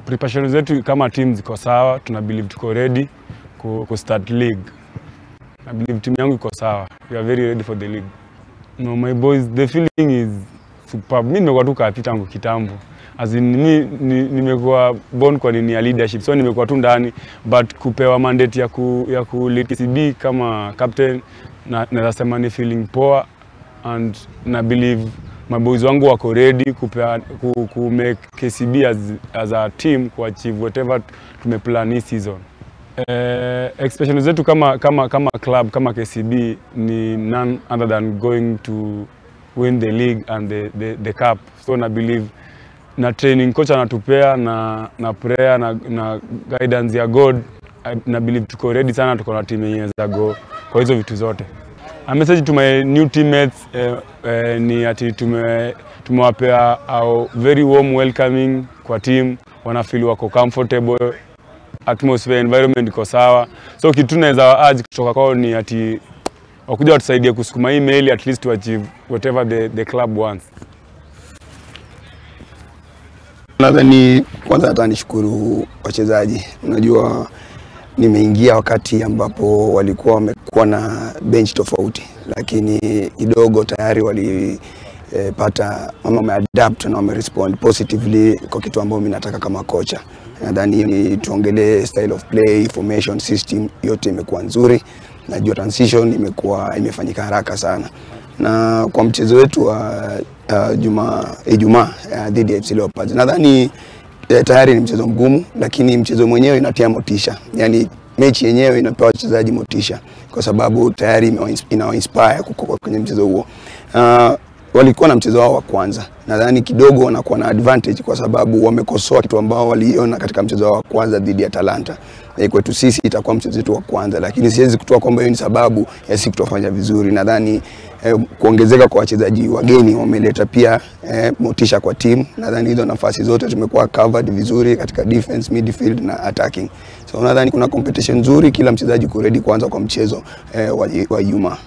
Preparation zetu kama team ziko sawa, tuna believe tuko ready ku start league. I believe team yangu iko sawa. We are very ready for the league. No, my boys, the feeling is superb. Mimi nimekuwa tu kapita tangu kitambo. As in nimekuwa born kwa nini ya leadership. So nimekuwa tu ndani, but kupewa mandate ya ku lead KCB kama captain na sema ni feeling poa, and na believe my boys wangu wako ready ku make KCB as a team to achieve whatever tumeplan this season. Expectations zetu kama club kama KCB ni none other than going to win the league and the cup. So na believe na training coach anatupea na prayer na guidance ya God, na believe tuko ready sana, tuko na team yenye za go kwa hizo vitu zote. A message to my new teammates ni ati tumewapea our very warm welcoming kwa team, wana feel wako comfortable, atmosphere, environment iko sawa. So kitu naweza urge kutoka kwao ni ati wakuja watusaidie kusukuma email at least to achieve whatever the club wants. Nadhani kwanza hata nishukuru wachezaji. Unajua nimeingia wakati ambapo walikuwa wamekuwa na bench tofauti, lakini kidogo tayari walipata wameadapt na wamerespond positively kwa kitu ambacho mimi nataka kama kocha. Nadhani tuongelee style of play, formation, system, yote imekuwa nzuri. Najua transition imefanyika haraka sana. Na kwa mchezo wetu wa Ijumaa dhidi ya FC Leopards, nadhani tayari ni mchezo mgumu, lakini mchezo mwenyewe inatia motisha. Yani mechi yenyewe inapewa wachezaji motisha kwa sababu tayari ina-inspire kwenye mchezo huo. Walikuwa na mchezo wao wa kwanza. Nadhani kidogo wanakuwa na advantage kwa sababu wamekosoa kitu ambao waliona katika mchezo wao wa kwanza dhidi ya Talanta. Kwetu sisi itakuwa mchezo wetu wa kwanza, lakini siwezi kutoa kwamba hiyo ni sababu ya sisi kutofanya vizuri. Nadhani kuongezeka kwa wachezaji wageni wameleta pia motisha kwa timu. Nadhani hizo nafasi zote tumekuwa covered vizuri katika defense, midfield na attacking. So nadhani kuna competition nzuri, kila mchezaji ku ready kuanza kwa mchezo wa Ijumaa.